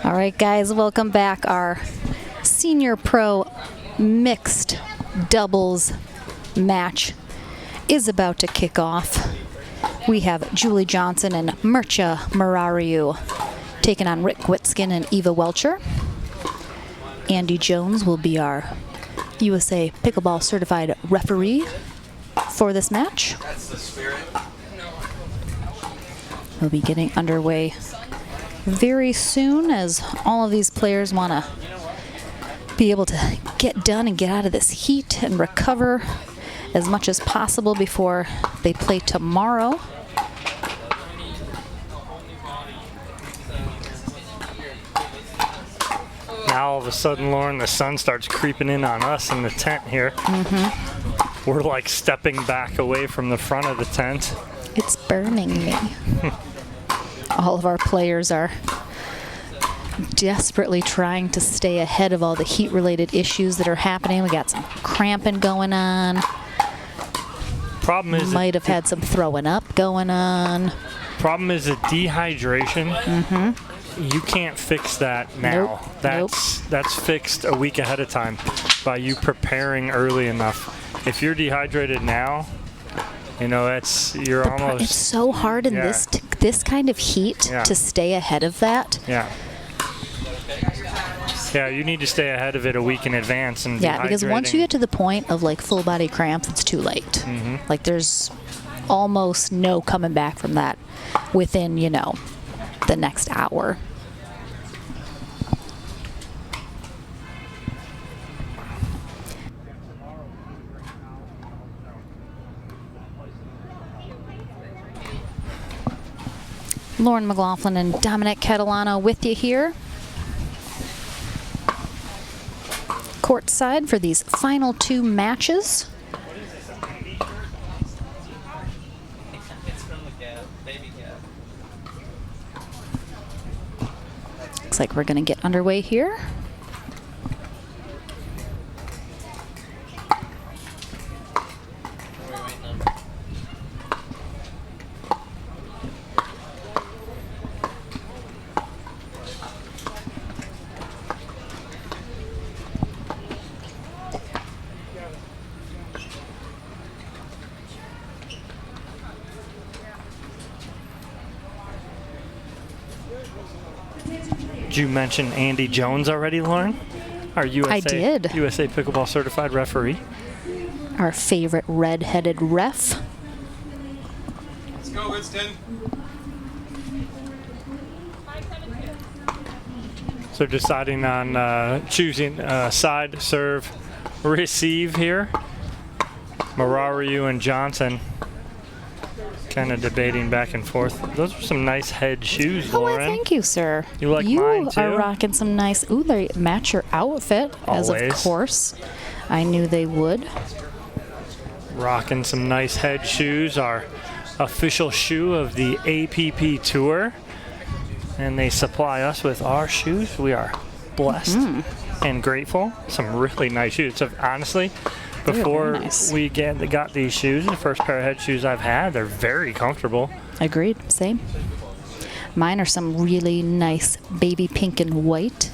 All right, guys, welcome back. Our senior pro mixed doubles match is about to kick off. We have Julie Johnson and Morariu taking on Rick Witsken and Eva Welsher. Andy Jones will be our USA Pickleball certified referee for this match. That's the spirit. We'll be getting underway very soon, as all of these players want to be able to get done and get out of this heat and recover as much as possible before they play tomorrow. Now all of a sudden, Lauren, the sun starts creeping in on us in the tent here. We're like stepping back away from the front of the tent. It's burning me. All of our players are desperately trying to stay ahead of all the heat-related issues that are happening. We got some cramping going on. Problem is, might have had some throwing up going on. Problem is the dehydration. You can't fix that now. Nope. That's fixed a week ahead of time by you preparing early enough. If you're dehydrated now, you know, you're almost. It's so hard in this kind of heat to stay ahead of that. Yeah, you need to stay ahead of it a week in advance. And because once you get to the point of like full body cramps, it's too late. Like there's almost no coming back from that within, you know, the next hour. Lauren McLaughlin and Dominic Catalano with you here. Courtside for these final two matches. Looks like we're going to get underway here. Did you mention Andy Jones already, Lauren? Our I did. USA Pickleball certified referee. Our favorite red-headed ref. Let's go, Witsken. So deciding on choosing side, serve, receive here. Marariu and Johnson kind of debating back and forth. Those are some nice head shoes, Lauren. Oh, thank you, sir. You like mine, too? You are rocking some nice... Ooh, they match your outfit, as of course I knew they would. Rocking some nice head shoes, our official shoe of the APP Tour. And they supply us with our shoes. We are blessed and grateful. Some really nice shoes. So honestly, before we got these shoes, the first pair of head shoes I've had, they're very comfortable. Agreed. Same. Mine are some really nice baby pink and white.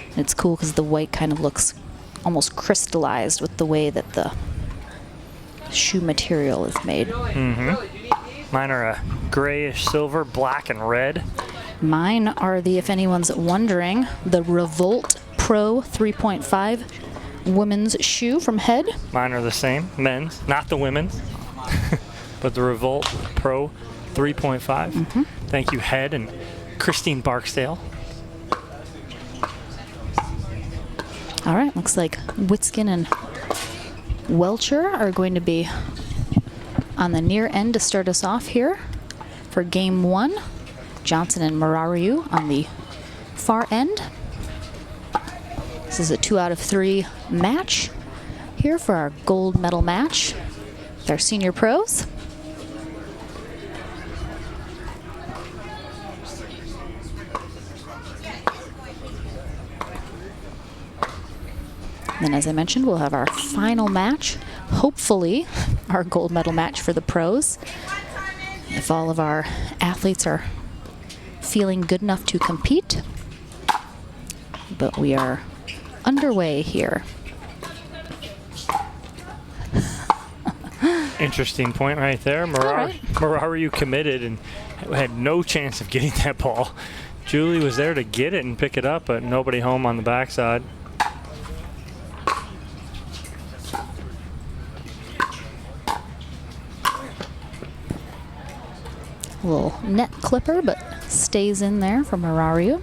And it's cool because the white kind of looks almost crystallized with the way that the shoe material is made. Mine are a grayish silver, black, and red. Mine are the, if anyone's wondering, the Revolt Pro 3.5 women's shoe from Head. Mine are the same, men's, not the women's, but the Revolt Pro 3.5. Thank you, Head and Christine Barksdale. All right, looks like Witsken and Welsher are going to be on the near end to start us off here for game one. Johnson and Marariu on the far end. This is a 2 out of 3 match here for our gold medal match with our senior pros. Then, as I mentioned, we'll have our final match, hopefully our gold medal match for the pros. if all of our athletes are feeling good enough to compete. But we are underway here. Interesting point right there. Morariu committed and had no chance of getting that ball. Julie was there to get it and pick it up, but nobody home on the backside. Little net clipper, but stays in there for Marariu.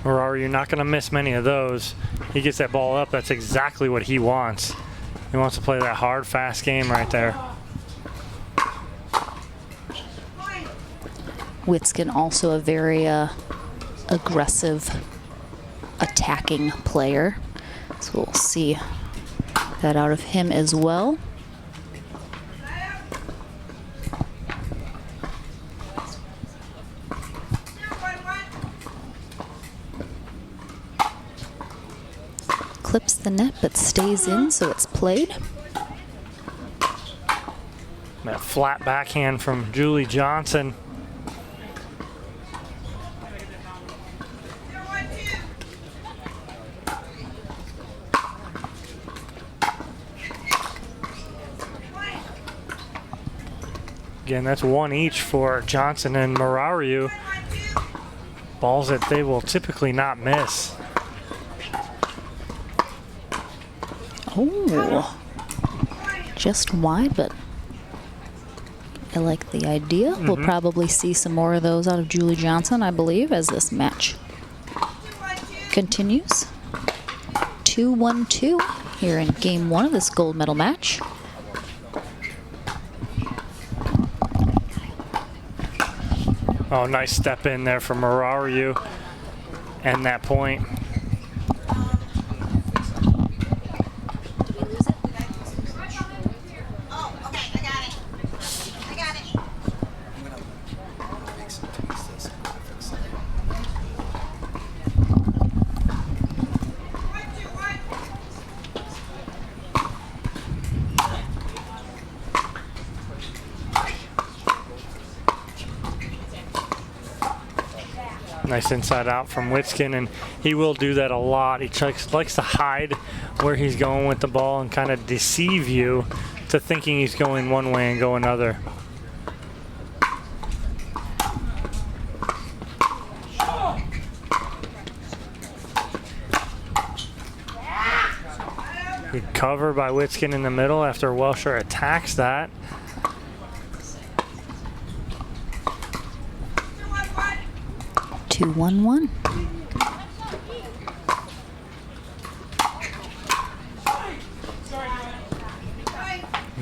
Morariu not going to miss many of those. He gets that ball up. That's exactly what he wants. He wants to play that hard, fast game right there. Witsken also a very aggressive, attacking player. So we'll see that out of him as well. Clips the net but stays in, so it's played. That flat backhand from Julie Johnson. Again, that's one each for Johnson and Marariu. Balls that they will typically not miss. Oh, just wide, but I like the idea. We'll probably see some more of those out of Julie Johnson, I believe, as this match continues. 2-1-2 here in game one of this gold medal match. Oh, nice step in there from Marariu and that point. Nice inside out from Witsken, and he will do that a lot. He likes to hide where he's going with the ball and kind of deceive you to thinking he's going one way and go another. Good cover by Witsken in the middle after Welsher attacks that. 2-1-1.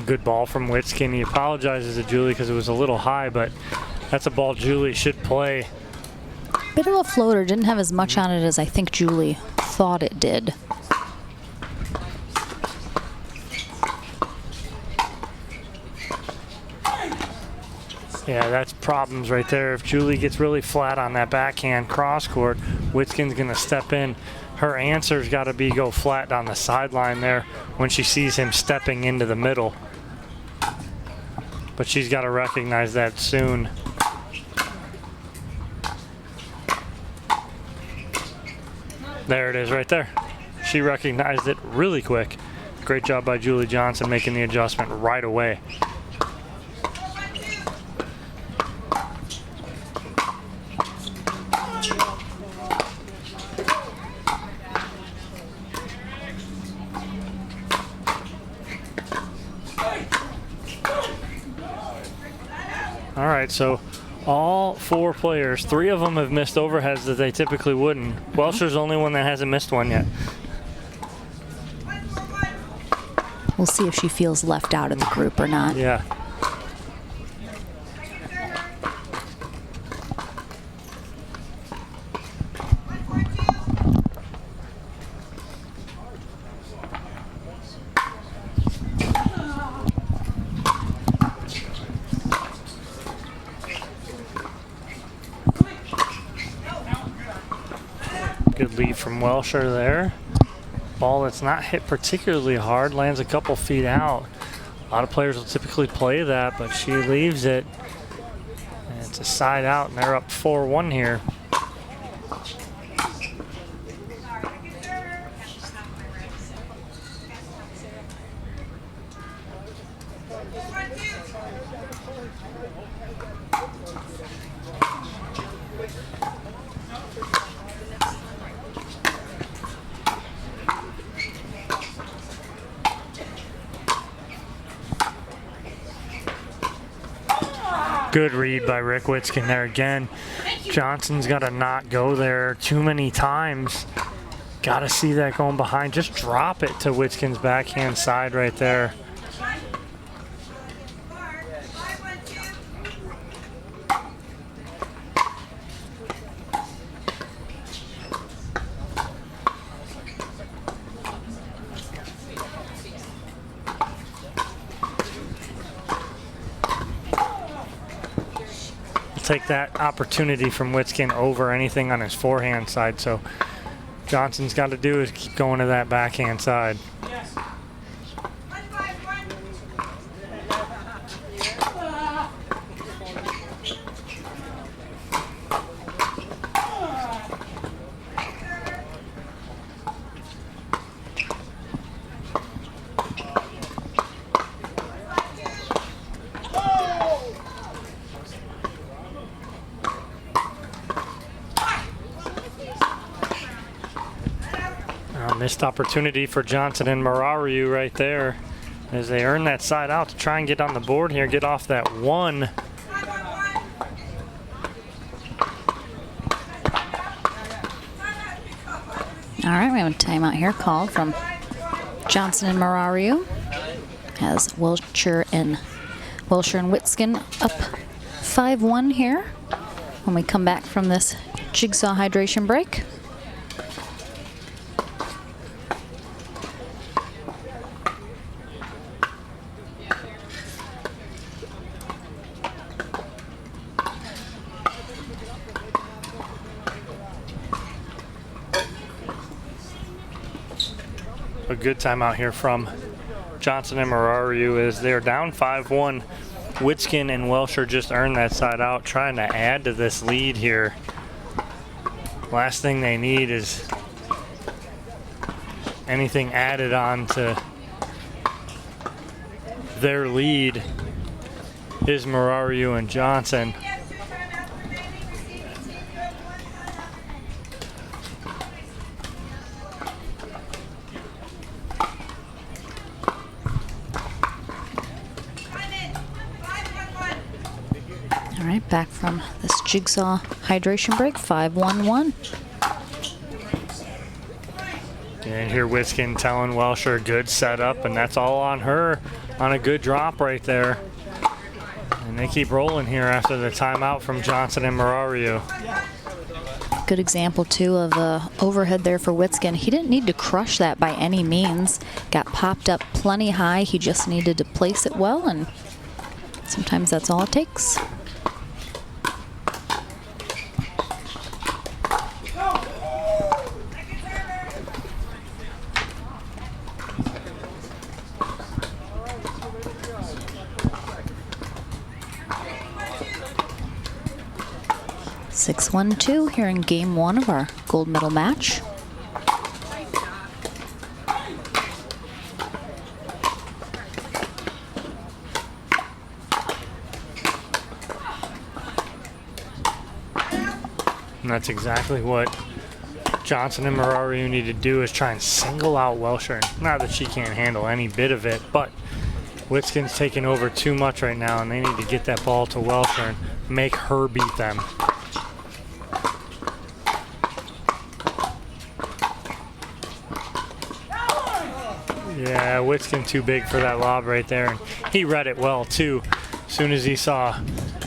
Good ball from Witsken. He apologizes to Julie because it was a little high, but that's a ball Julie should play. Bit of a floater, didn't have as much on it as I think Julie thought it did. Yeah, that's problems right there. If Julie gets really flat on that backhand cross court, Witsken's going to step in. Her answer's got to be go flat down the sideline there when she sees him stepping into the middle. But she's got to recognize that soon. There it is right there. She recognized it really quick. Great job by Julie Johnson making the adjustment right away. All right, so all four players, 3 of them have missed overheads that they typically wouldn't. Welsher's the only one that hasn't missed one yet. We'll see if she feels left out of the group or not. Yeah. Good lead from Welsher there. Ball that's not hit particularly hard, lands a couple feet out. A lot of players will typically play that, but she leaves it. And it's a side out, and they're up 4-1 here. Good read by Rick Witsken there again. Johnson's got to not go there too many times. Got to see that going behind. Just drop it to Witsken's backhand side right there. Take that opportunity from Witsken over anything on his forehand side. So Johnson's got to do is keep going to that backhand side. Missed opportunity for Johnson and Morariu right there as they earn that side out to try and get on the board here, get off that one. All right, we have a timeout here called from Johnson and Marariu as Welsher and Witskin up 5-1 here when we come back from this jigsaw hydration break. A good timeout here from Johnson and Morariu as they're down 5-1. Witsken and Welsher just earned that side out, trying to add to this lead here. Last thing they need is anything added on to their lead is Morariu and Johnson. All right, back from this jigsaw hydration break, 5-1-1. And here Witsken telling Welsher good setup, and that's all on her on a good drop right there. And they keep rolling here after the timeout from Johnson and Marariu. Good example, too, of overhead there for Witsken. He didn't need to crush that by any means. Got popped up plenty high. He just needed to place it well, and sometimes that's all it takes. 6-1-2 here in game one of our gold medal match. And that's exactly what Johnson and Marariu need to do, is try and single out Welsher. Not that she can't handle any bit of it, but Witsken's taking over too much right now, and they need to get that ball to Welsher and make her beat them. Yeah, Witsken too big for that lob right there, and he read it well too. As soon as he saw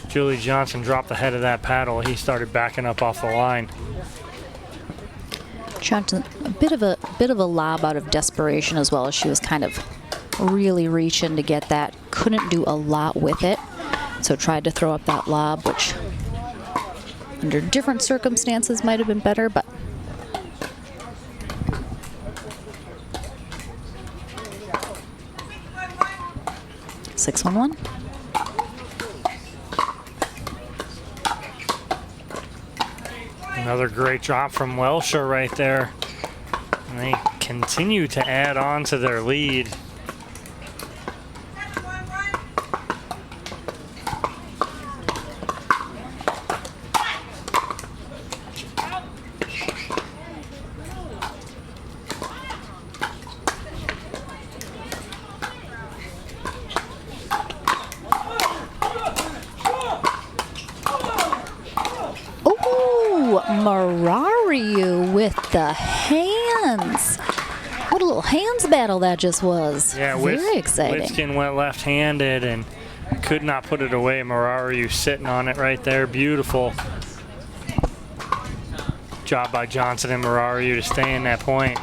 Julie Johnson drop the head of that paddle, he started backing up off the line. Johnson, a bit of a lob out of desperation as well, as she was kind of really reaching to get that. Couldn't do a lot with it, so tried to throw up that lob, which under different circumstances might have been better, but 611. Another great drop from Welsher right there. And they continue to add on to their lead. Morariu with the hands. What a little hands battle that just was. Yeah, very exciting. Witsken went left-handed and could not put it away. Marariu sitting on it right there. Beautiful job by Johnson and Marariu to stay in that point.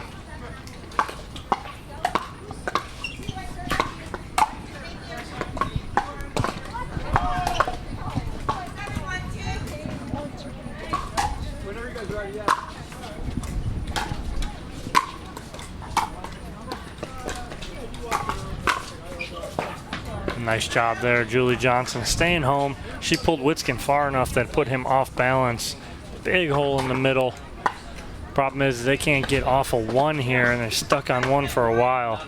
Nice job there, Julie Johnson staying home. She pulled Witsken far enough that put him off balance. Big hole in the middle. Problem is they can't get off of one here and they're stuck on one for a while.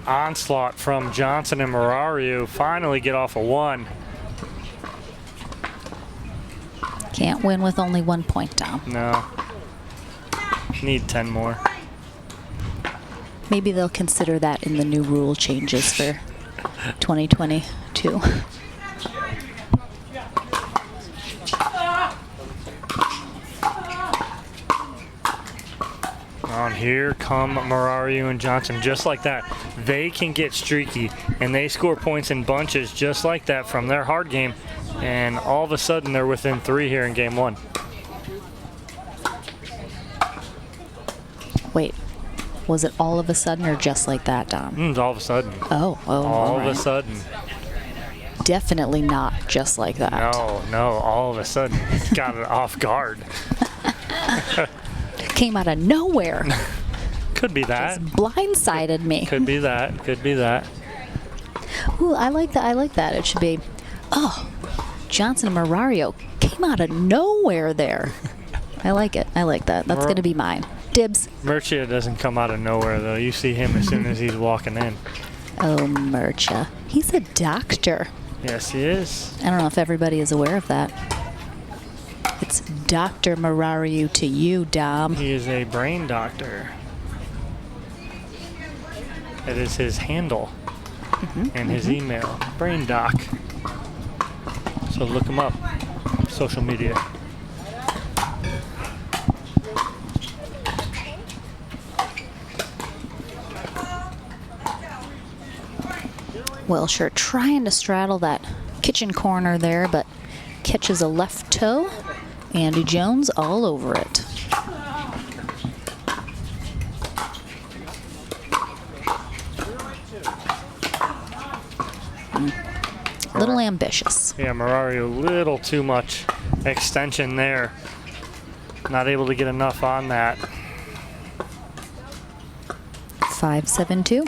Onslaught from Johnson and Marariu. Finally get off of one. Can't win with only 1 point down. No. Need 10 more. Maybe they'll consider that in the new rule changes for 2022. On here come Morariu and Johnson just like that. They can get streaky and they score points in bunches just like that from their hard game. And all of a sudden they're within 3 here in game 1. Wait, was it all of a sudden or just like that, Dom? All of a sudden. Oh, All of right. a sudden. Definitely not just like that. No, all of a sudden. Got it off guard. Came out of nowhere. Could be that. Just blindsided me. Could be that. Could be that. Ooh, I like that. I like that. It should be, oh, Johnson and Marariu came out of nowhere there. I like it. I like that. That's going to be mine. Dibs. Murcia doesn't come out of nowhere, though. You see him as soon as he's walking in. Oh, Murcia. He's a doctor. Yes, he is. I don't know if everybody is aware of that. It's Dr. Marariu to you, Dom. He is a brain doctor. That is his handle and his email, Brain Doc. So look him up, social media. Welsher trying to straddle that kitchen corner there, but catches a left toe. Andy Jones all over it. A little ambitious. Yeah, Marariu, a little too much extension there. Not able to get enough on that. 5-7-2.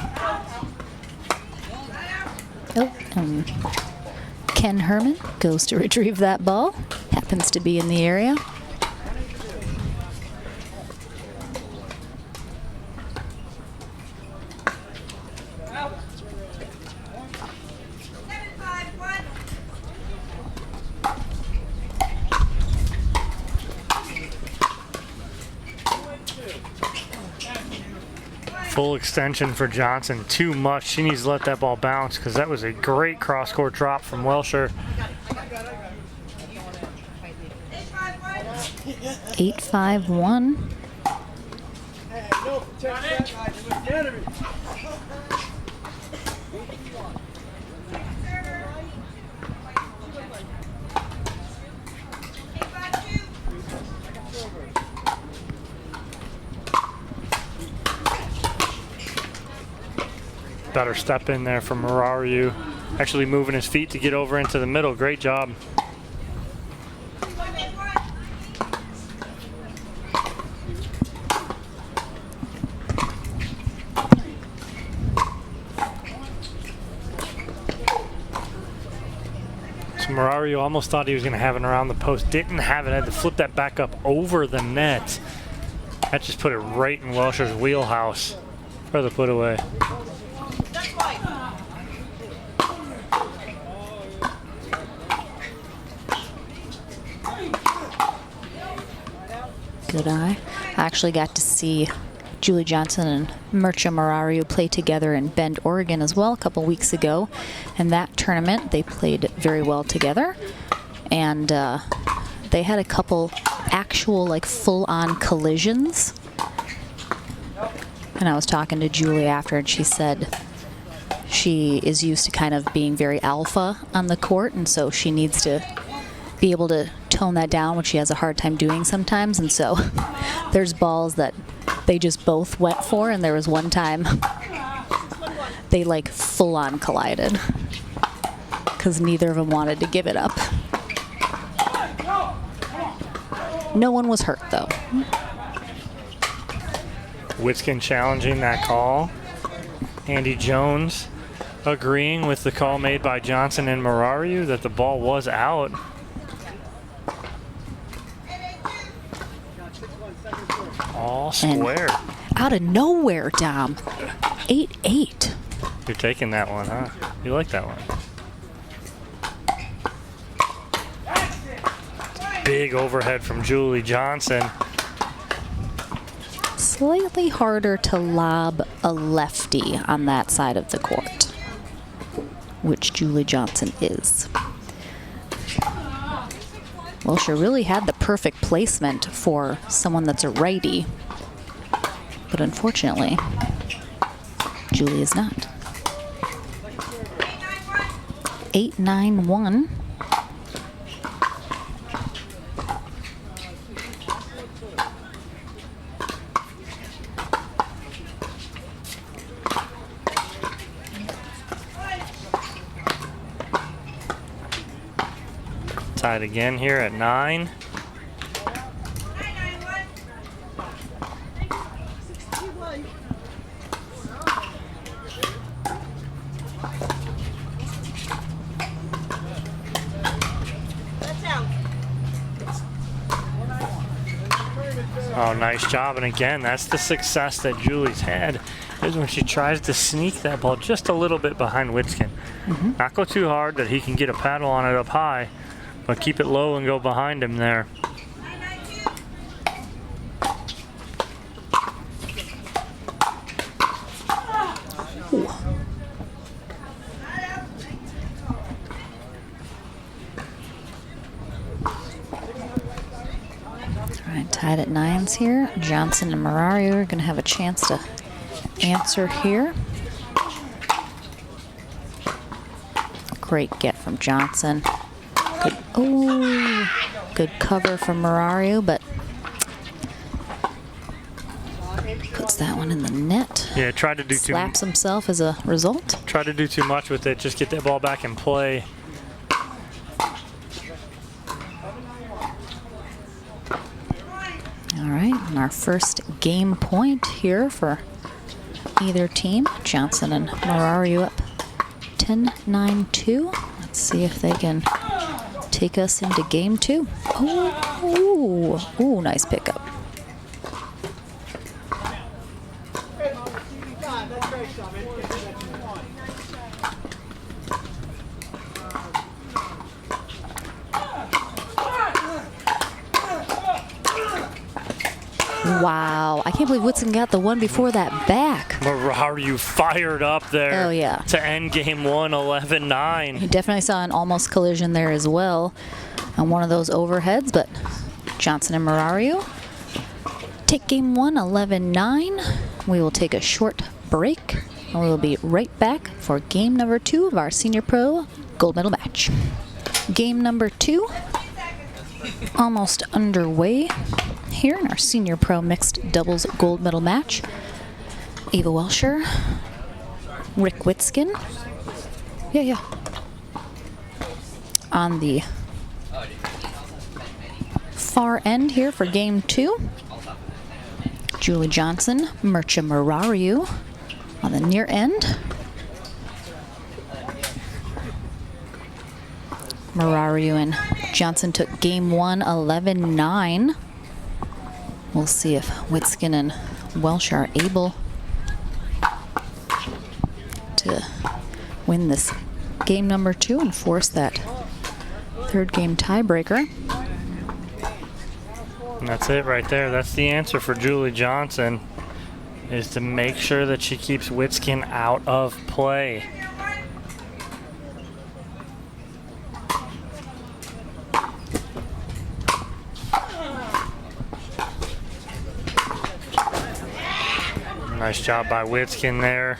Oh, Ken Herman goes to retrieve that ball. Happens to be in the area. Full extension for Johnson. Too much. She needs to let that ball bounce because that was a great cross-court drop from Welsher. 8-5-1. Better step in there from Marariu. Actually moving his feet to get over into the middle. Great job. So Morariu almost thought he was going to have it around the post. Didn't have it. Had to flip that back up over the net. That just put it right in Welsher's wheelhouse for the put away. Good eye. I actually got to see Julie Johnson and Morariu play together in Bend, Oregon as well a couple weeks ago. And that tournament, they played very well together. And they had a couple actual, like, full-on collisions. And I was talking to Julie after, and she said she is used to kind of being very alpha on the court, and so she needs to be able to tone that down, which she has a hard time doing sometimes. And so there's balls that they just both went for, and there was one time they like full-on collided because neither of them wanted to give it up. No one was hurt though. Witsken challenging that call. Andy Jones agreeing with the call made by Johnson and Marariu that the ball was out. All square. And out of nowhere, Dom. 8-8. You're taking that one, huh? You like that one? Big overhead from Julie Johnson. Slightly harder to lob a lefty on that side of the court, which Julie Johnson is. Welsher really had the perfect placement for someone that's a righty, but unfortunately, Julie is not. 8-9-1. Tied again here at 9. Oh, nice job. And again, that's the success that Julie's had, is when she tries to sneak that ball just a little bit behind Witsken. Not go too hard that he can get a paddle on it up high, but keep it low and go behind him there. Ooh. All right, tied at 9s here. Johnson and Marariu are going to have a chance to answer here. Great get from Johnson. Good, oh, good cover from Morariu, but puts that one in the net. Yeah, tried to do too much. Slaps himself as a result. Tried to do too much with it. Just get that ball back in play. All right, and our first game point here for either team. Johnson and Morariu up 10-9-2. Let's see if they can take us into game 2. Oh, nice pickup. Wow, I can't believe Witsken got the one before that back. Marariu fired up there. Oh, yeah. To end game 1, 11-9. You definitely saw an almost collision there as well on one of those overheads, but Johnson and Morariu take game 1, 11-9. We will take a short break, and we will be right back for game number 2 of our Senior Pro Gold Medal match. Game number 2, almost underway here in our Senior Pro Mixed Doubles Gold Medal match. Ava Welsher, Rick Witskin. Yeah. on the far end here for game 2. Julie Johnson, Marariu on the near end. Morariu and Johnson took game 1, 11-9. We'll see if Witsken and Welsher are able to win this game number 2 and force that third game tiebreaker. And that's it right there. That's the answer for Julie Johnson, is to make sure that she keeps Witsken out of play. Nice job by Witsken there.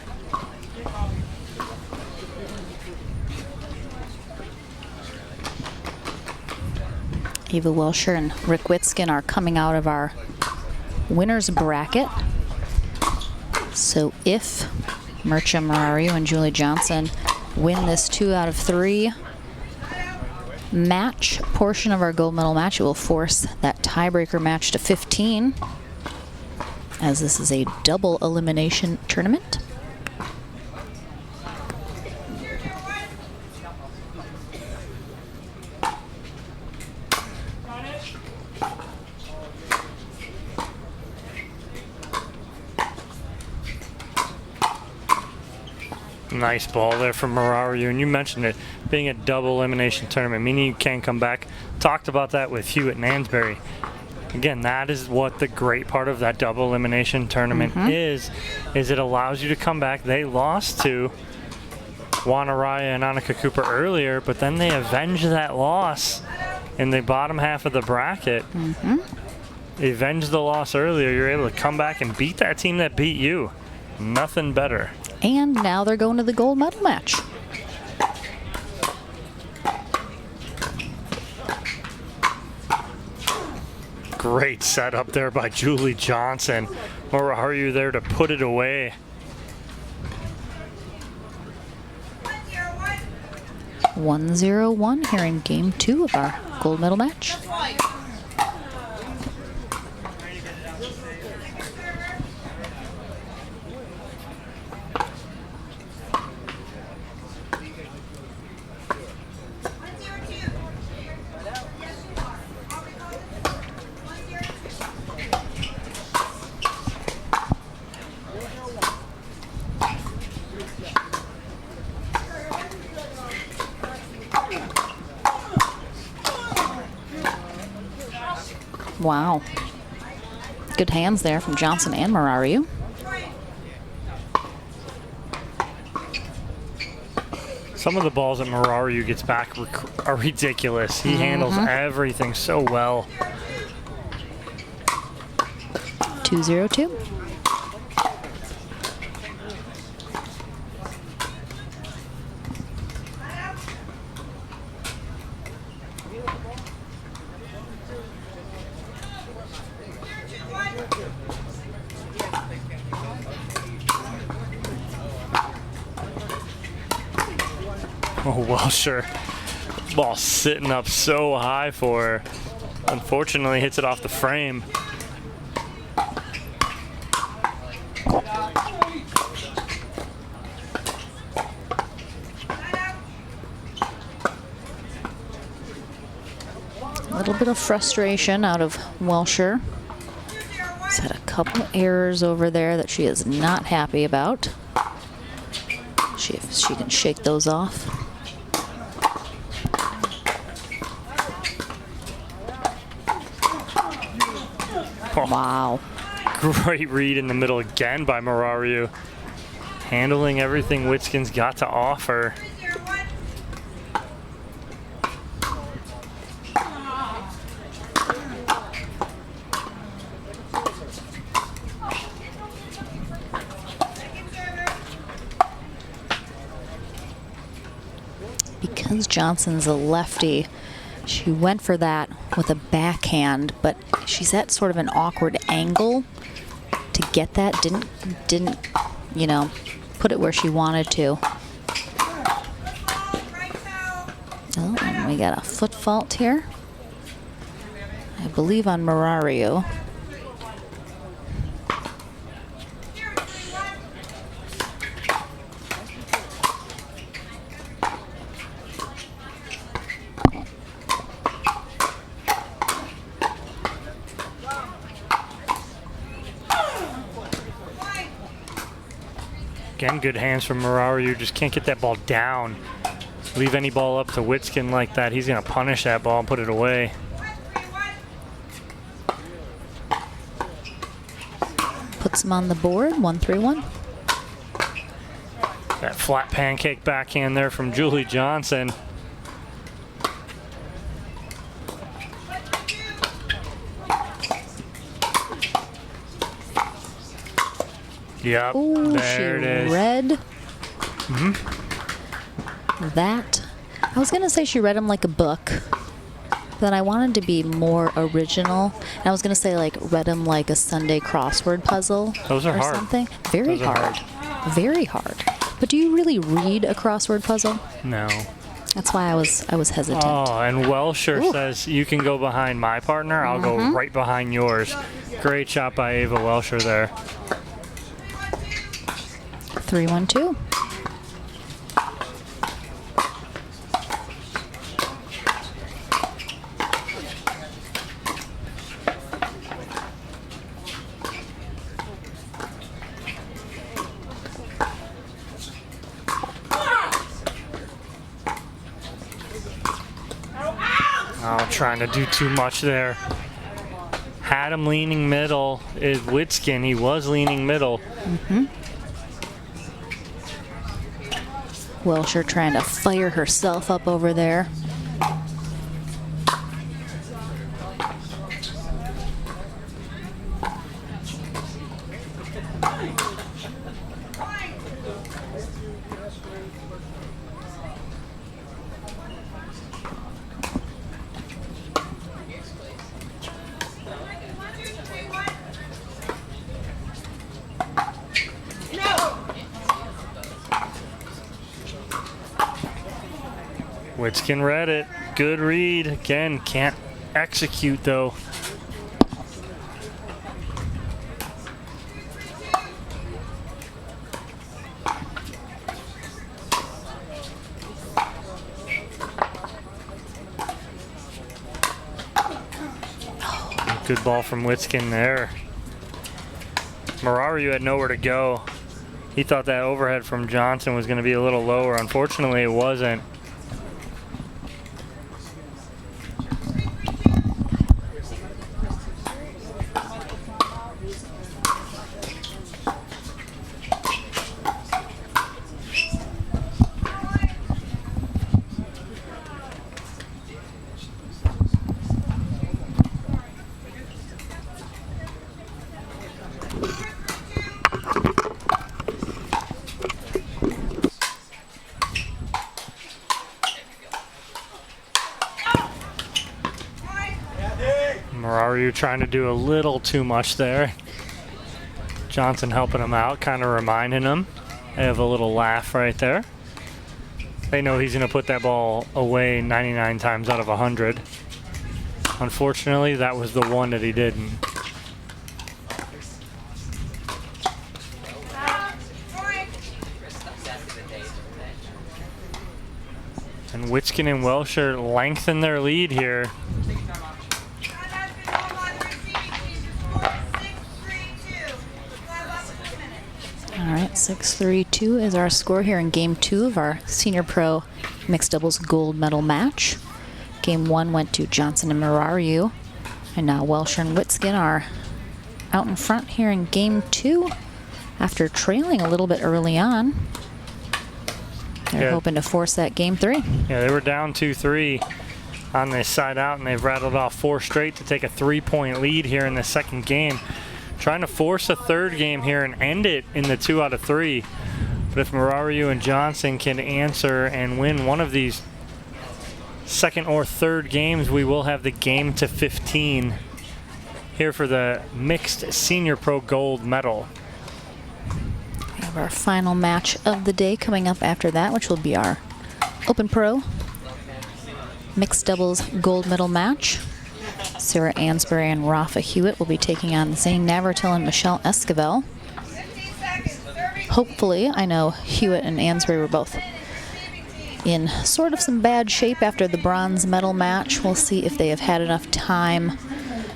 Eva Welsher and Rick Witsken are coming out of our winner's bracket. So if Marariu and Julie Johnson win this 2 out of 3 match portion of our gold medal match, it will force that tiebreaker match to 15, as this is a double elimination tournament. Nice ball there from Marariu, and you mentioned it being a double elimination tournament, meaning you can come back. Talked about that with Hewitt and Ansbury. Again, that is what the great part of that double elimination tournament is it allows you to come back. They lost to Wanaraya and Annika Cooper earlier, but then they avenged that loss in the bottom half of the bracket. They avenged the loss earlier. You're able to come back and beat that team that beat you. Nothing better. And now they're going to the gold medal match. Great setup there by Julie Johnson. Morariu there to put it away. 1-0-1 here in game 2 of our gold medal match. Wow. Good hands there from Johnson and Marariu. Some of the balls that Morariu gets back are ridiculous. He handles everything so well. 2-0-2. Oh, Welsher. Ball sitting up so high for her. Unfortunately, hits it off the frame. A little bit of frustration out of Welsher. She's had a couple errors over there that she is not happy about. See if she can shake those off. Oh, wow. Great read in the middle again by Marariu. Handling everything Witsken's got to offer. Because Johnson's a lefty, she went for that with a backhand, but she's at sort of an awkward angle to get that. Didn't, you know, put it where she wanted to. Oh, and we got a foot fault here. I believe on Morariu. Again, good hands from Marariu. Just can't get that ball down. Leave any ball up to Witsken like that. He's going to punish that ball and put it away. Puts him on the board, 1-3-1. That flat pancake backhand there from Julie Johnson. Yep, Ooh, there it is. She read that. I was going to say she read him like a book, but I wanted to be more original. And I was going to say like read him like a Sunday crossword puzzle. Those are or hard. Something. Very Those are hard. Very hard. But do you really read a crossword puzzle? No. That's why I was hesitant. Oh, and Welsher Ooh. says, you can go behind my partner, I'll go right behind yours. Great shot by Ava Welsher there. 3-1-2. Oh, trying to do too much there. Had him leaning middle. Is Witsken, he was leaning middle. Welsher trying to fire herself up over there. Witsken read it. Good read. Again, can't execute though. Good ball from Witsken there. Marariu had nowhere to go. He thought that overhead from Johnson was going to be a little lower. Unfortunately, it wasn't. Marariu trying to do a little too much there. Johnson helping him out, kind of reminding him. They have a little laugh right there. They know he's going to put that ball away 99 times out of 100. Unfortunately, that was the one that he didn't. And Witsken and Welsher lengthen their lead here. All right, 6-3-2 is our score here in Game 2 of our Senior Pro Mixed Doubles Gold Medal match. Game 1 went to Johnson and Marariu, and now Welsher and Witskin are out in front here in Game 2 after trailing a little bit early on. They're hoping to force that Game 3. Yeah, they were down 2-3 on this side out, and they've rattled off 4 straight to take a 3-point lead here in the second game. Trying to force a third game here and end it in the 2 out of 3. But if Marariu and Johnson can answer and win one of these second or third games, we will have the game to 15 here for the Mixed Senior Pro Gold Medal. We have our final match of the day coming up after that, which will be our Open Pro mixed doubles gold medal match. Sarah Ansbury and Rafa Hewitt will be taking on Zane Navratil and Michelle Esquivel. Hopefully, I know Hewitt and Ansbury were both in sort of some bad shape after the bronze medal match. We'll see if they have had enough time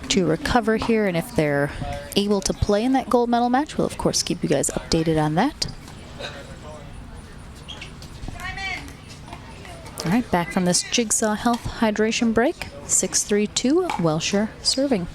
to recover here and if they're able to play in that gold medal match. We'll of course keep you guys updated on that. All right, back from this Jigsaw Health hydration break. 6-3-2, Welsher serving.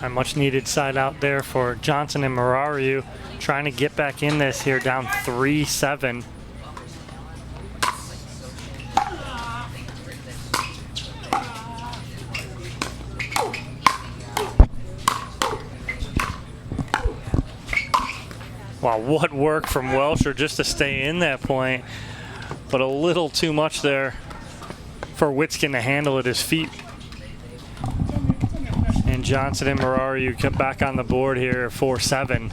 A much needed side out there for Johnson and Morariu, trying to get back in this here, down 3-7. Wow, what work from Welsher just to stay in that point, but a little too much there for Witsken to handle at his feet. And Johnson and Marariu come back on the board here, 4-7.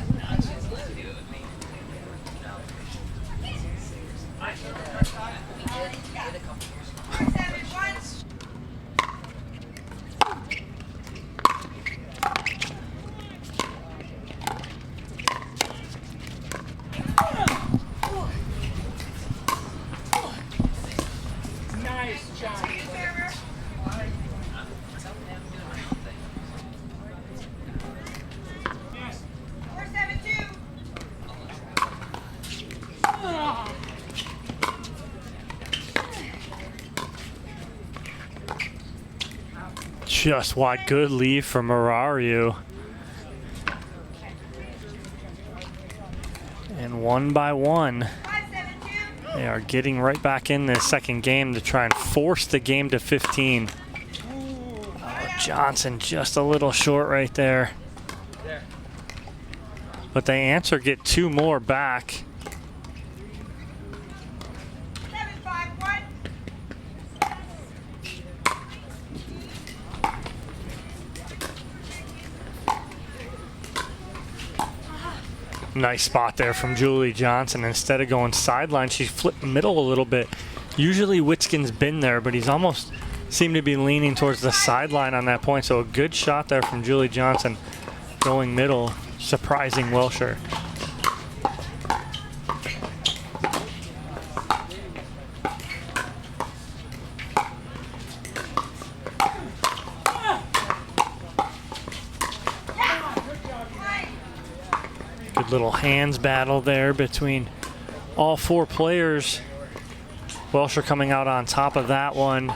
Just wide, good lead for Marariu. And one by one, they are getting right back in this second game to try and force the game to 15. Oh, Johnson just a little short right there. But they answer, get two more back. Nice spot there from Julie Johnson. Instead of going sideline, she flipped middle a little bit. Usually Witsken's been there, but he's almost seemed to be leaning towards the sideline on that point. So a good shot there from Julie Johnson going middle, surprising Welsher. Good little hands battle there between all four players. Welsher coming out on top of that one.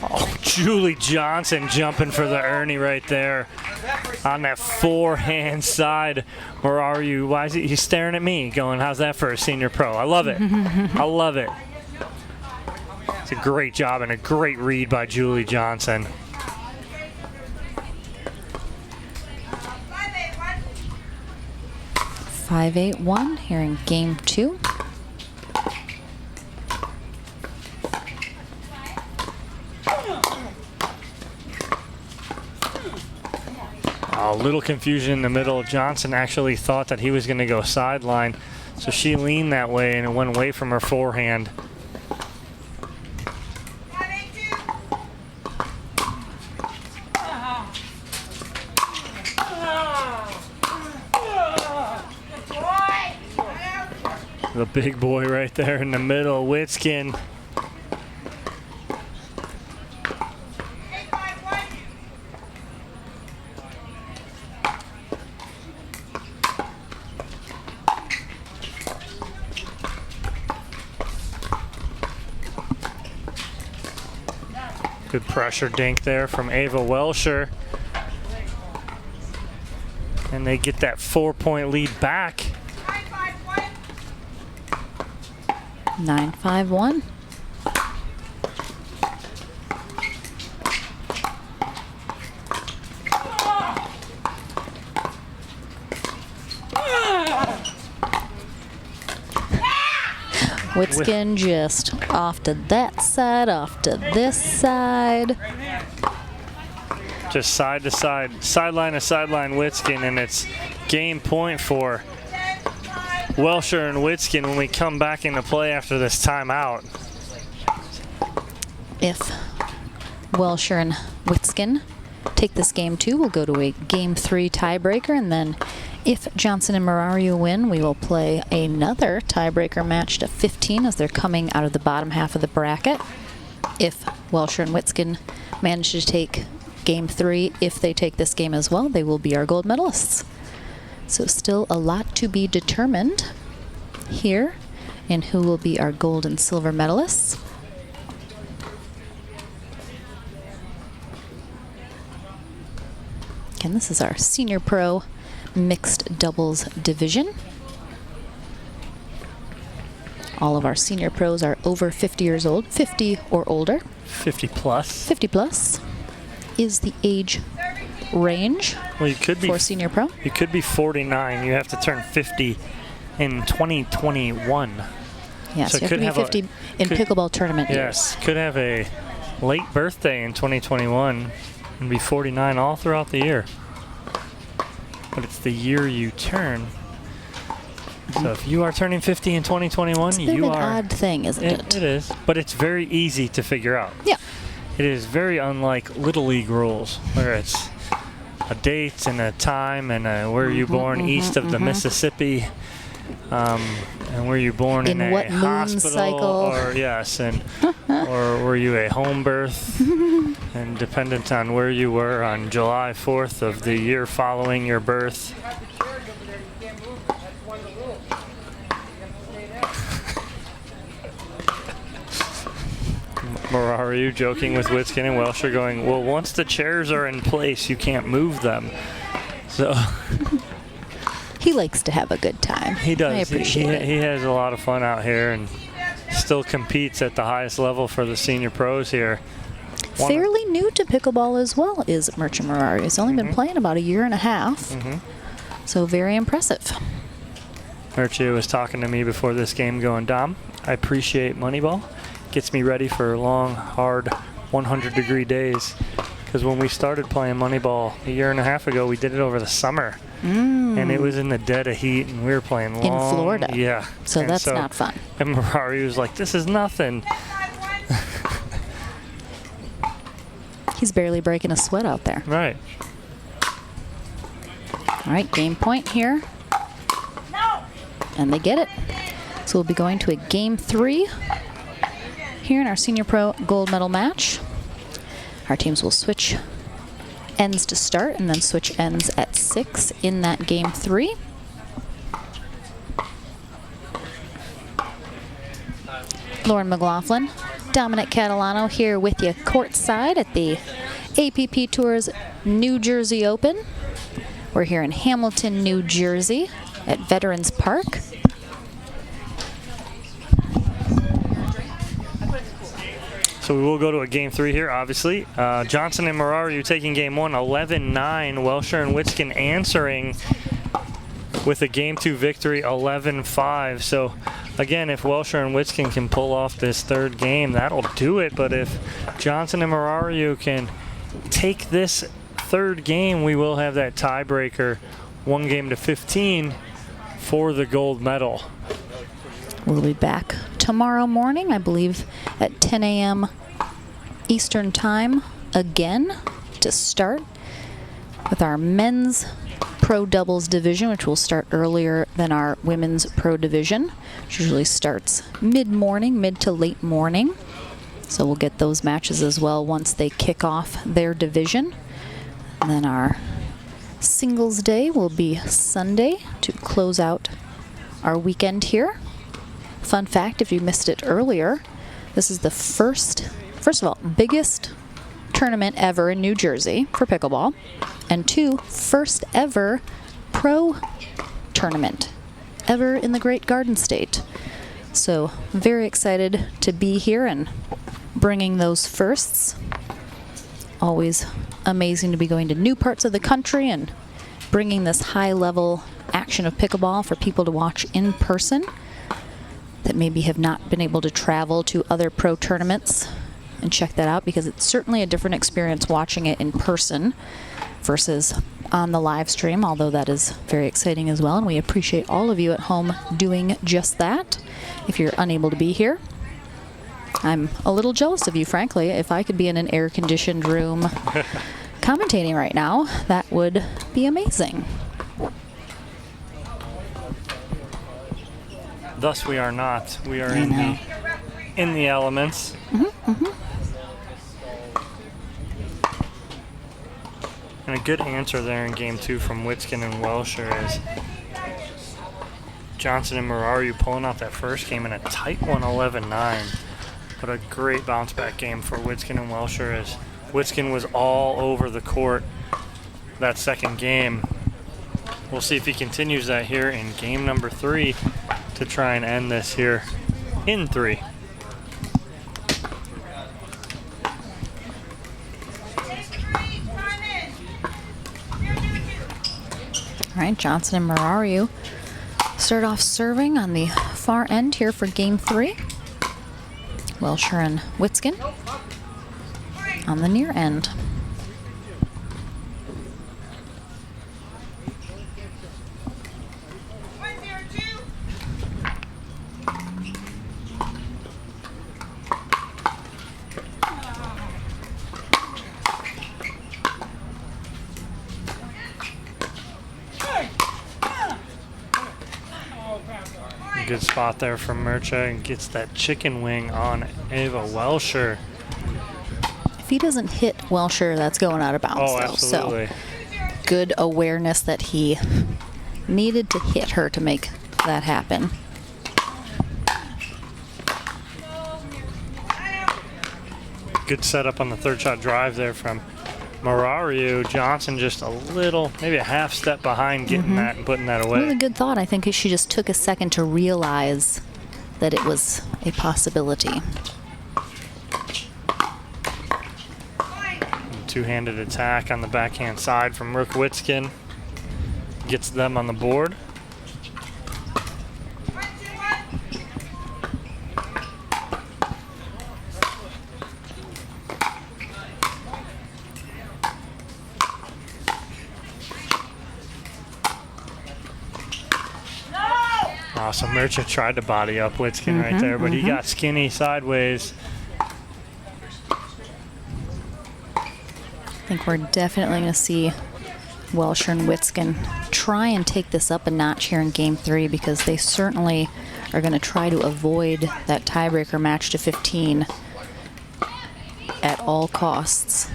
Oh, Julie Johnson jumping for the Ernie right there on that forehand side. Where are you? Why is he's staring at me going, how's that for a senior pro? I love it. I love it. It's a great job and a great read by Julie Johnson. Five, 8-1 here in game two. A little confusion in the middle. Johnson actually thought that he was going to go sideline, so she leaned that way and it went away from her forehand. The big boy right there in the middle, Witsken. Good pressure dink there from Ava Welsher. And they get that 4-point lead back. 9-5-1. Witsken just off to that side, off to this side. Just side to side, sideline to sideline Witsken, and it's game point for Welsher and Witskin when we come back into play after this timeout. If Welsher and Witskin take this game 2, we'll go to a game 3 tiebreaker, and then if Johnson and Marariu win, we will play another tiebreaker match to 15 as they're coming out of the bottom half of the bracket. If Welsher and Witskin manage to take game 3, if they take this game as well, they will be our gold medalists. So still a lot to be determined here in who will be our gold and silver medalists. Again, this is our senior pro mixed doubles division. All of our senior pros are over 50 years old, 50 or older. 50 plus. 50 plus is the age range Well, you could be for senior pro. You could be 49. You have to turn 50 in 2021. Yes, So you have could to be have 50 in pickleball tournament Yes, years. could have a late birthday in 2021 and be 49 all throughout the year. But it's the year you turn. So if you are turning 50 in 2021, It's a bit you of an are. odd thing, isn't it? It is, but it's very easy to figure out. Yeah. It is very unlike Little League rules, where it's a date and a time and a where you born east of the Mississippi, and were you born in In a what moon hospital, cycle. or yes, and or were you a home birth, and dependent on where you were on July 4th of the year following your birth. Morariu joking with Witsken and Welsher going, well, once the chairs are in place, you can't move them. So He likes to have a good time. he does. I appreciate it. He has a lot of fun out here and still competes at the highest level for the senior pros here. Fairly new to pickleball as well is Merchant Morariu. He's only been playing about a year and a half. So very impressive. Marariu was talking to me before this game going, Dom, I appreciate Moneyball. Gets me ready for long, hard, 100-degree days. Because when we started playing Moneyball a year and a half ago, we did it over the summer. And it was in the dead of heat, and we were playing long. In Florida. Yeah. So And that's not fun. And Marariu was like, this is nothing. He's barely breaking a sweat out there. Right. All right, game point here. And they get it. So we'll be going to a game 3 here in our senior pro gold medal match. Our teams will switch ends to start and then switch ends at 6 in that game 3. Lauren McLaughlin, Dominic Catalano here with you courtside at the APP Tours New Jersey Open. We're here in Hamilton, New Jersey at Veterans Park. So we will go to a game 3 here, obviously. Johnson and Morariu taking game 1, 11-9. Welsher and Witskin answering with a game 2 victory, 11-5. So again, if Welsher and Witskin can pull off this third game, that'll do it. But if Johnson and Morariu can take this third game, we will have that tiebreaker, 1 game to 15 for the gold medal. We'll be back tomorrow morning, I believe, at 10 a.m. Eastern Time again to start with our men's pro doubles division, which will start earlier than our women's pro division, which usually starts mid-morning, mid to late morning. So we'll get those matches as well once they kick off their division. And then our singles day will be Sunday to close out our weekend here. Fun fact, if you missed it earlier, this is the first of all, biggest tournament ever in New Jersey for pickleball, and 2, first ever pro tournament ever in the Great Garden State. So very excited to be here and bringing those firsts. Always amazing to be going to new parts of the country and bringing this high level action of pickleball for people to watch in person. that maybe have not been able to travel to other pro tournaments and check that out, because it's certainly a different experience watching it in person versus on the live stream, although that is very exciting as well, and we appreciate all of you at home doing just that. If you're unable to be here, I'm a little jealous of you, frankly. If I could be in an air-conditioned room commentating right now, that would be amazing. Thus we are not. We are in the elements. And a good answer there in game 2 from Witsken and Welsher is Johnson and Morariu pulling out that first game in a tight one, 11-9. But a great bounce back game for Witsken and Welsher, as Witsken was all over the court that second game. We'll see if he continues that here in game number 3 to try and end this here in 3. All right, Johnson and Marariu start off serving on the far end here for game 3. Welsher and Witskin on the near end. Good spot there from Murcha, and gets that chicken wing on Ava Welsher. If he doesn't hit Welsher, that's going out of bounds. Oh, absolutely. So good awareness that he needed to hit her to make that happen. Good setup on the third shot drive there from Morariu. Johnson just a little, maybe a half step behind getting that and putting that away. Really good thought. I think she just took a second to realize that it was a possibility. Two-handed attack on the backhand side from Rook Witskin. Gets them on the board. So Murcha tried to body up Witskin right there, but he got skinny sideways. I think we're definitely going to see Welsher and Witskin try and take this up a notch here in game 3, because they certainly are going to try to avoid that tiebreaker match to 15 at all costs.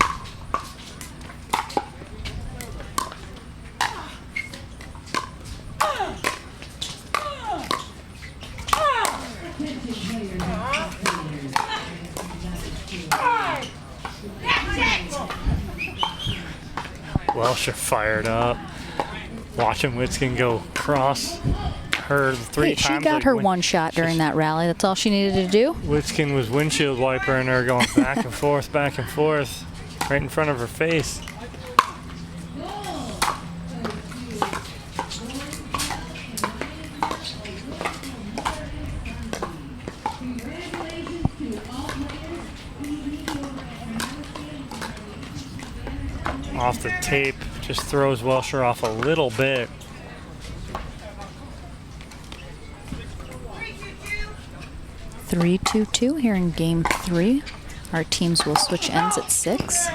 Welsher fired up. Watching Witskin go cross her 3 times. She got her one shot during that rally. That's all she needed to do. Witskin was windshield wipering her, going back and forth, right in front of her face. Off the tape, just throws Welsher off a little bit. Three, 2-2 here in game 3. Our teams will switch ends at 6.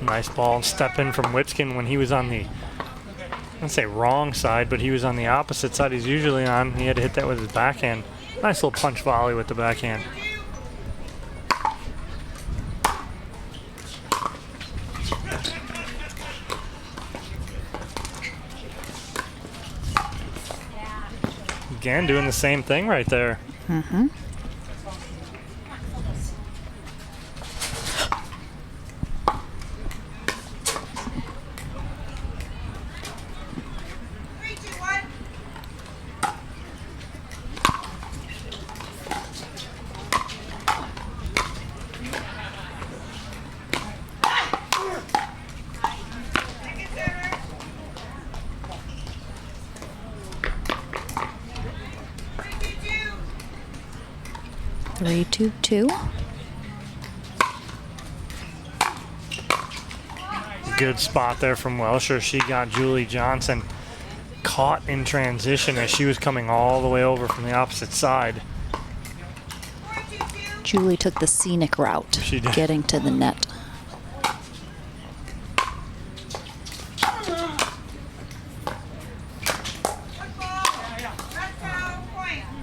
Nice ball and step in from Witskin when he was on the, I'd say wrong side, but he was on the opposite side he's usually on. He had to hit that with his backhand. Nice little punch volley with the backhand. Again, doing the same thing right there. 3-2-2. Good spot there from Welsher. She got Julie Johnson caught in transition as she was coming all the way over from the opposite side. Julie took the scenic route, She did. getting to the net.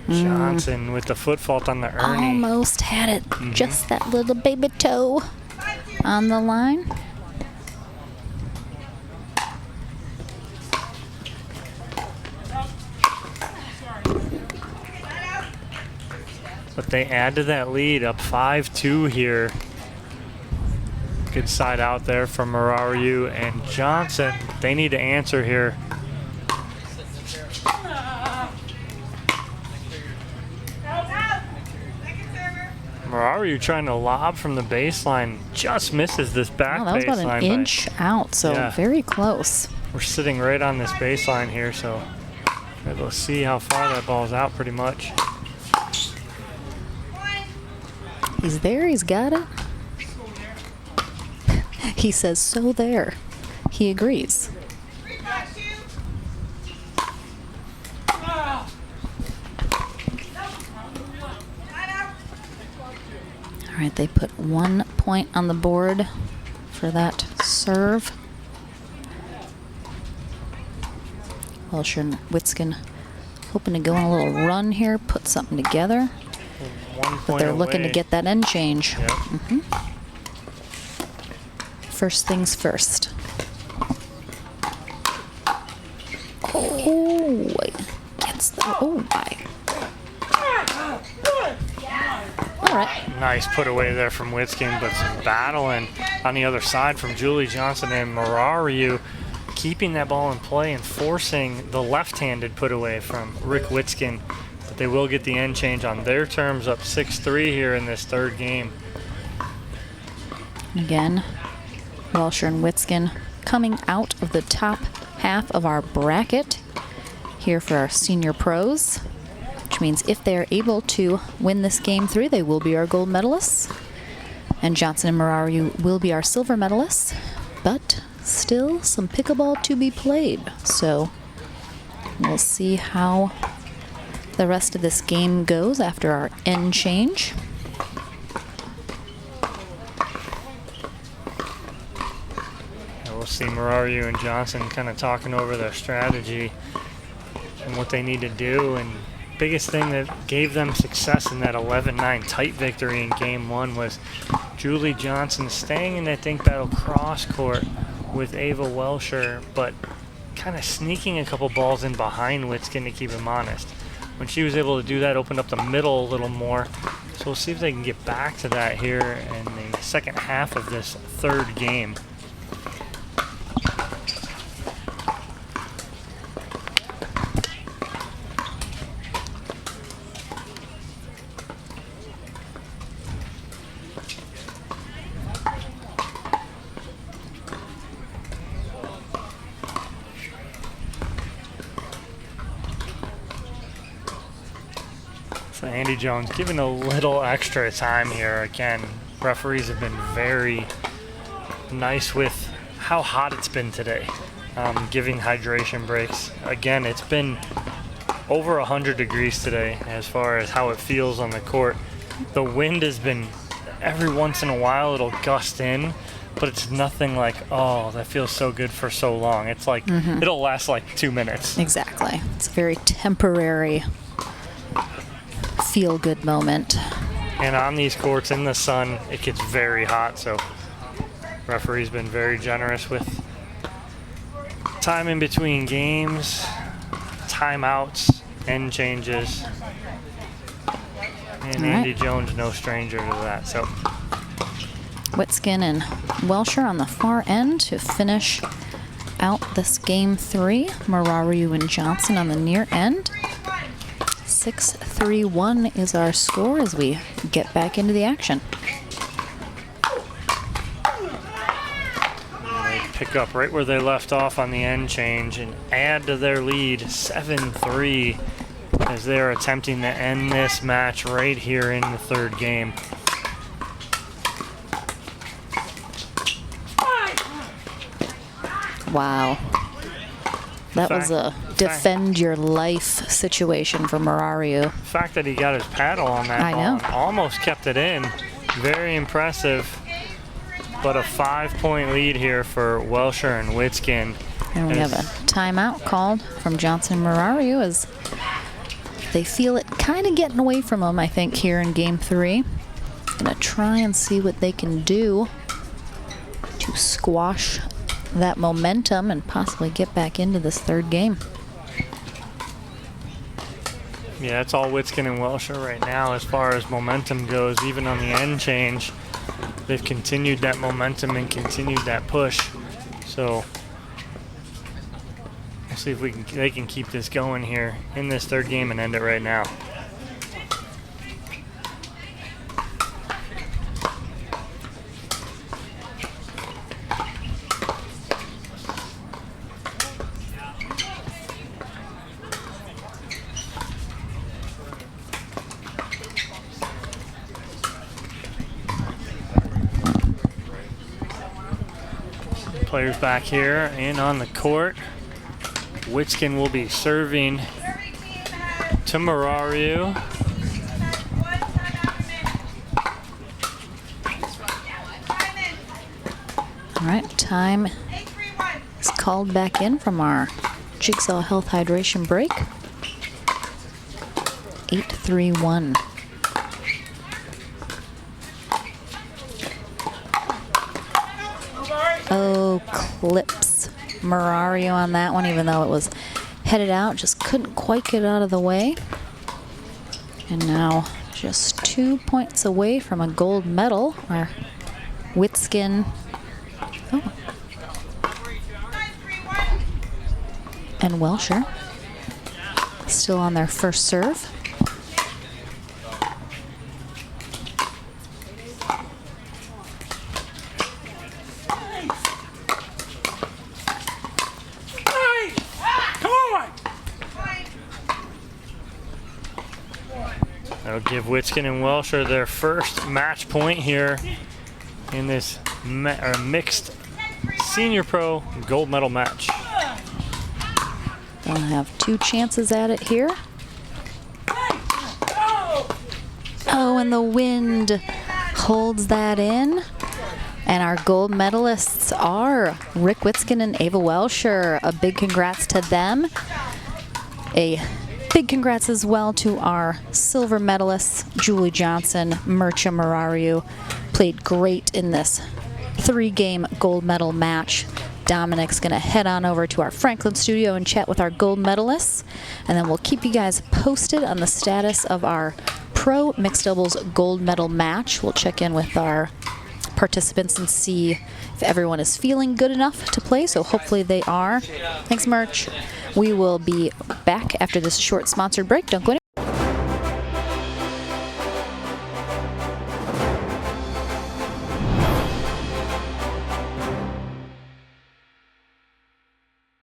Johnson with the foot fault on the Ernie. Almost had it. Just that little baby toe on the line. But they add to that lead, up 5-2 here. Good side out there from Morariu and Johnson. They need to answer here. Morariu trying to lob from the baseline, just misses this back Oh, that was baseline. about an inch out, so Yeah. very close. We're sitting right on this baseline here, so we'll see how far that ball's out pretty much. He's there, he's got it. He says, so there. He agrees. All right, they put 1 point on the board for that serve. Welsher and Witskin hoping to go on a little run here, put something together. 1 But point they're looking to away. get that end change. Yep. First things first. Oh, gets the, oh my. All right. Nice put away there from Witsken, but some battling on the other side from Julie Johnson and Marariu, keeping that ball in play and forcing the left-handed put away from Rick Witsken. But they will get the end change on their terms, up 6-3 here in this third game. Again, Welsher and Witskin coming out of the top half of our bracket here for our senior pros, which means if they are able to win this game through, they will be our gold medalists. And Johnson and Marariu will be our silver medalists, but still some pickleball to be played. So we'll see how the rest of this game goes after our end change. We'll see Morariu and Johnson kind of talking over their strategy and what they need to do. And biggest thing that gave them success in that 11-9 tight victory in game one was Julie Johnson staying in that think battle cross court with Ava Welsher, but kind of sneaking a couple balls in behind Witsken to keep him honest. When she was able to do that, opened up the middle a little more. So we'll see if they can get back to that here in the second half of this third game. So Andy Jones giving a little extra time here. Again, referees have been very nice with how hot it's been today, giving hydration breaks. Again, it's been over 100 degrees today as far as how it feels on the court. The wind has been, every once in a while it'll gust in, but it's nothing like, oh, that feels so good for so long. It's like, it'll last like 2 minutes. Exactly. It's a very temporary feel-good moment. And on these courts in the sun, it gets very hot, so referee's been very generous with time in between games, timeouts, end changes. And Andy Jones, no stranger to that. So Witsken and Welsher on the far end to finish out this game three. Morariu and Johnson on the near end. 6-3-1 is our score as we get back into the action. they pick up right where they left off on the end change and add to their lead, 7-3. as they're attempting to end this match right here in the third game. Wow. That was a defend your life situation for Morariu. The fact that he got his paddle on that I ball know. and almost kept it in. Very impressive. But a 5-point lead here for Welsher and Witskin. And we have a timeout called from Johnson and Morariu as they feel it kind of getting away from them, I think, here in game 3. Gonna try and see what they can do to squash that momentum and possibly get back into this third game. Yeah, that's all Witsken and Welsher right now as far as momentum goes. Even on the end change, they've continued that momentum and continued that push. So we'll see if they can keep this going here in this third game and end it right now. Players back here and on the court. Witsken will be serving to Marariu. All right, time is called back in from our Jigsaw Health Hydration break. 8-3-1. Oh, clips Morariu on that one, even though it was headed out. Just couldn't quite get out of the way. And now just 2 points away from a gold medal. Our Witsken. Oh. And Welsher still on their first serve. That'll give Witsken and Welsher their first match point here in this mixed senior pro gold medal match. They'll have 2 chances at it here. Oh, and the wind holds that in. And our gold medalists are Rick Witsken and Ava Welsher. A big congrats to them. A big congrats as well to our silver medalists, Julie Johnson, Mircha Marariu. Played great in this 3-game gold medal match. Dominic's gonna head on over to our Franklin studio and chat with our gold medalists. And then we'll keep you guys posted on the status of our pro mixed doubles gold medal match. We'll check in with our participants and see if everyone is feeling good enough to play, so hopefully they are. Thanks, Merch. We will be back after this short sponsored break. Don't go anywhere.